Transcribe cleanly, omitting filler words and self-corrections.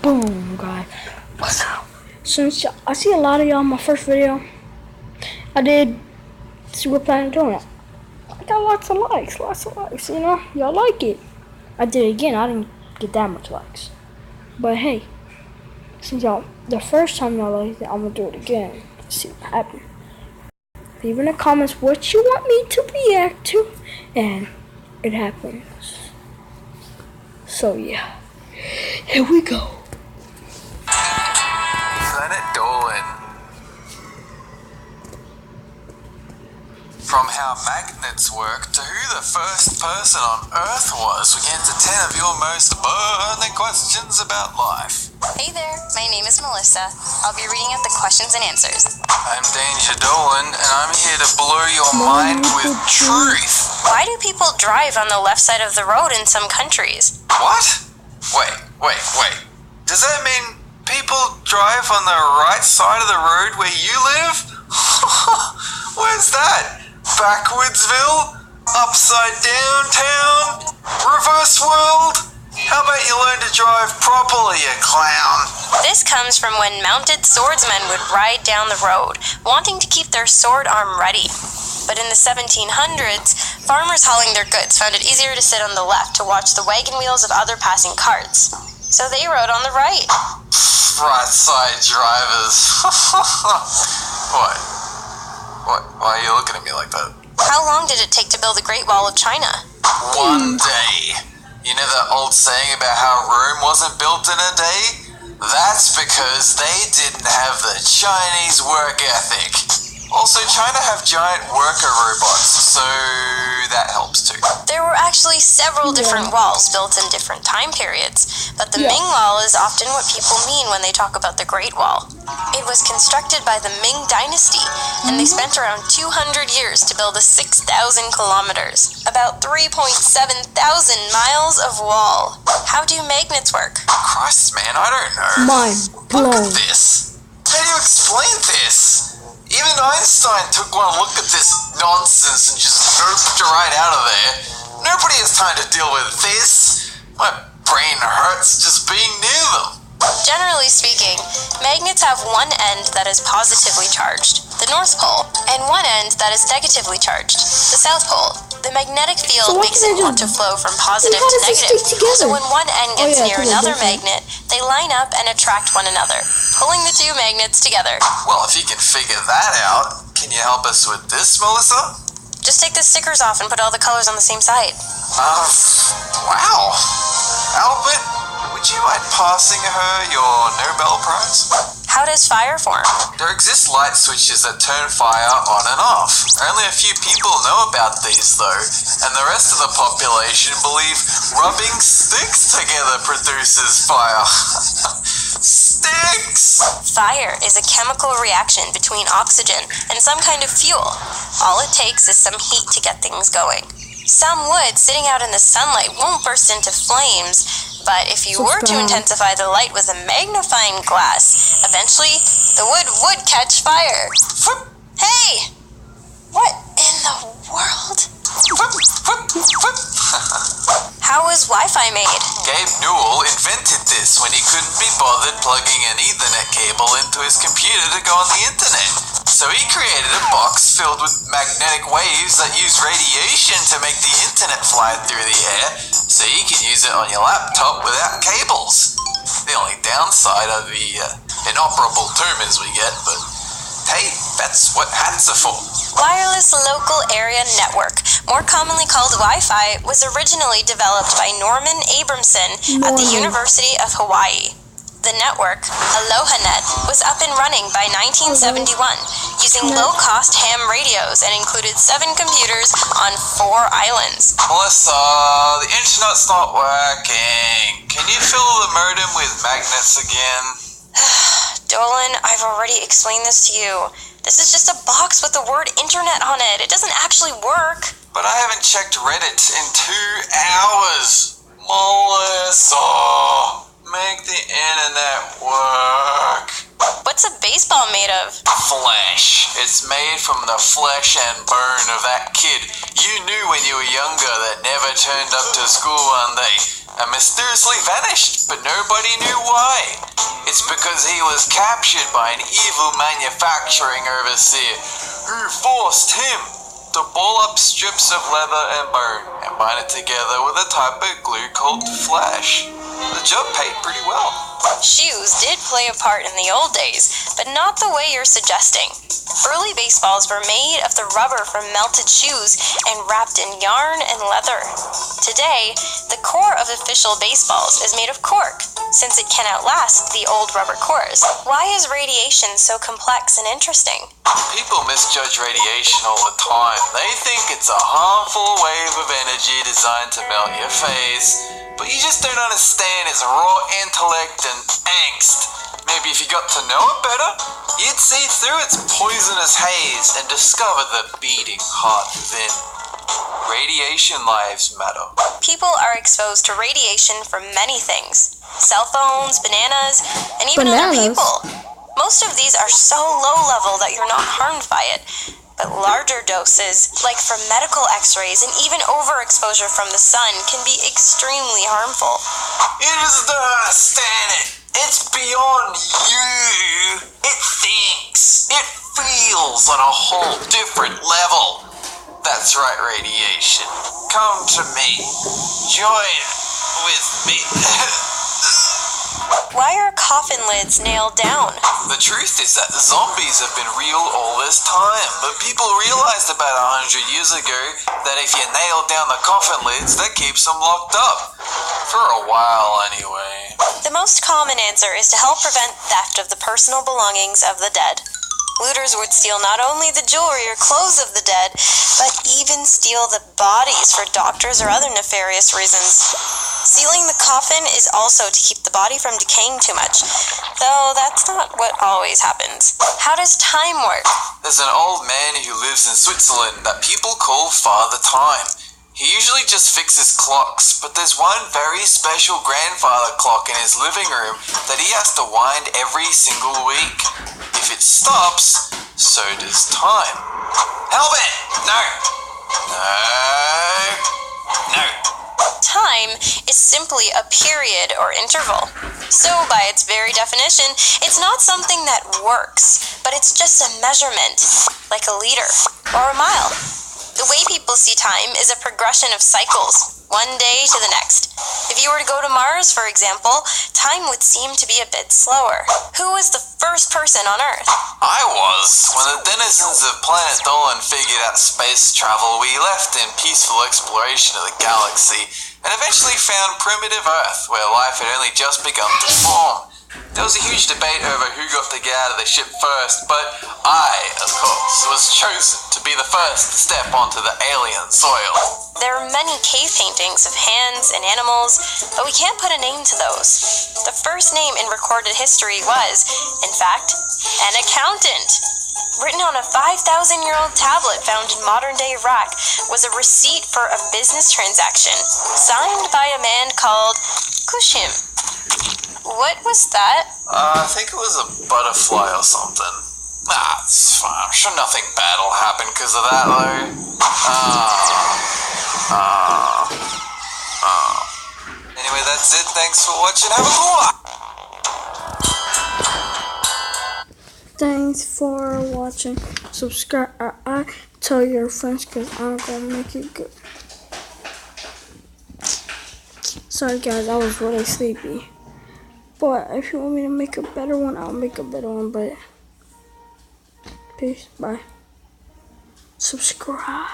Boom, guys. Wow. Since I see a lot of y'all in my first video, I did Super Planet Donut. I got lots of likes, you know? Y'all like it. I did it again. I didn't get that much likes. But hey, since y'all, the first time y'all liked it, I'm gonna do it again. Let's see what happens. Leave in the comments what you want me to react to, and it happens. So yeah, here we go. Planet Dolan. From how magnets work to who the first person on Earth was, we get to 10 of your most burning questions about life. Hey there, my name is Melissa. I'll be reading out the questions and answers. I'm Danger Dolan, and I'm here to blow your mind with truth. Why do people drive on the left side of the road in some countries? What? Wait. Does that mean people drive on the right side of the road where you live? Where's that? Backwoodsville? Upside down town? Reverse world? How about you learn to drive properly, you clown? This comes from when mounted swordsmen would ride down the road, wanting to keep their sword arm ready. But in the 1700s, farmers hauling their goods found it easier to sit on the left to watch the wagon wheels of other passing carts. So they rode on the right. Right side drivers. What? Why are you looking at me like that? How long did it take to build the Great Wall of China? One day. You know that old saying about how Rome wasn't built in a day? That's because they didn't have the Chinese work ethic. Also, China have giant worker robots, so that helps too. There were actually several different walls built in different time periods, but the Ming Wall is often what people mean when they talk about the Great Wall. It was constructed by the Ming Dynasty, and they spent around 200 years to build a 6,000 kilometers, about 3,700 miles of wall. How do magnets work? Christ, man, I don't know. Mind Look blown. at this. How do you explain this? Even Einstein took one look at this nonsense and just noped right out of there. Nobody has time to deal with this. My brain hurts just being near them. Generally speaking, magnets have one end that is positively charged, the North Pole, and one end that is negatively charged, the South Pole. The magnetic field makes it want to flow from positive to negative. So when one end gets near another magnet, they line up and attract one another, pulling the two magnets together. Well, if you can figure that out, can you help us with this, Melissa? Just take the stickers off and put all the colors on the same side. Wow. Albert, would you mind passing her your Nobel Prize? How does fire form? There exist light switches that turn fire on and off. Only a few people know about these though, and the rest of the population believe rubbing sticks together produces fire. Sticks! Fire is a chemical reaction between oxygen and some kind of fuel. All it takes is some heat to get things going. Some wood sitting out in the sunlight won't burst into flames, but if you were to intensify the light with a magnifying glass, eventually the wood would catch fire. Hey! What in the world? How was Wi-Fi made? Gabe Newell invented this when he couldn't be bothered plugging an Ethernet cable into his computer to go on the internet. So he created a box filled with magnetic waves that use radiation to make the internet fly through the air, so you can use it on your laptop without cables. The only downside are the inoperable tumors we get, but hey, that's what hats are for. Wireless Local Area Network, more commonly called Wi-Fi, was originally developed by Norman Abramson at the University of Hawaii. The network, AlohaNet, was up and running by 1971, using low-cost ham radios and included 7 computers on 4 islands. Melissa, the internet's not working. Can you fill the modem with magnets again? Dolan, I've already explained this to you. This is just a box with the word internet on it. It doesn't actually work. But I haven't checked Reddit in 2 hours. Melissa, make the internet work. But What's a baseball made of? Flesh. It's made from the flesh and bone of that kid you knew when you were younger that never turned up to school one day and mysteriously vanished, but nobody knew why. It's because he was captured by an evil manufacturing overseer who forced him to ball up strips of leather and bone and bind it together with a type of glue called flesh. The job paid pretty well. Shoes did play a part in the old days, but not the way you're suggesting. Early baseballs were made of the rubber from melted shoes and wrapped in yarn and leather. Today, the core of official baseballs is made of cork, since it can outlast the old rubber cores. Why is radiation so complex and interesting? People misjudge radiation all the time. They think it's a harmful wave of energy designed to melt your face, but you just don't understand its raw intellect and angst. Maybe if you got to know it better, you'd see through its poisonous haze and discover the beating heart within. Radiation lives matter. People are exposed to radiation from many things. Cell phones, bananas, and even other people. Most of these are so low level that you're not harmed by it. But larger doses, like from medical x-rays and even overexposure from the sun, can be extremely harmful. You just don't understand it. It's beyond you. It thinks. It feels on a whole different level. That's right, radiation. Come to me. Join with me. Why are coffin lids nailed down? The truth is that the zombies have been real all this time, but people realized about 100 years ago that if you nail down the coffin lids, that keeps them locked up. For a while, anyway. The most common answer is to help prevent theft of the personal belongings of the dead. Looters would steal not only the jewelry or clothes of the dead, but even steal the bodies for doctors or other nefarious reasons. Sealing the coffin is also to keep the body from decaying too much, though that's not what always happens. How does time work? There's an old man who lives in Switzerland that people call Father Time. He usually just fixes clocks, but there's one very special grandfather clock in his living room that he has to wind every single week. If it stops, so does time. Helmet! No! No! Time is simply a period or interval. So, by its very definition, it's not something that works, but it's just a measurement, like a liter or a mile. The way people see time is a progression of cycles, one day to the next. If you were to go to Mars, for example, time would seem to be a bit slower. Who was the first person on Earth? I was. When the denizens of Planet Dolan figured out space travel, we left in peaceful exploration of the galaxy and eventually found primitive Earth, where life had only just begun to form. There was a huge debate over who got to get out of the ship first, but I, of course, was chosen to be the first to step onto the alien soil. There are many cave paintings of hands and animals, but we can't put a name to those. The first name in recorded history was, in fact, an accountant. Written on a 5,000-year-old tablet found in modern-day Iraq was a receipt for a business transaction, signed by a man called Kushim. What was that? I think it was a butterfly or something. Nah, it's fine. I'm sure nothing bad will happen because of that, though. Anyway, that's it. Thanks for watching. Have a good one. Thanks for watching. Subscribe. Tell your friends because I'm gonna make it good. Sorry guys, I was really sleepy. But if you want me to make a better one, I'll make a better one. But peace. Bye. Subscribe.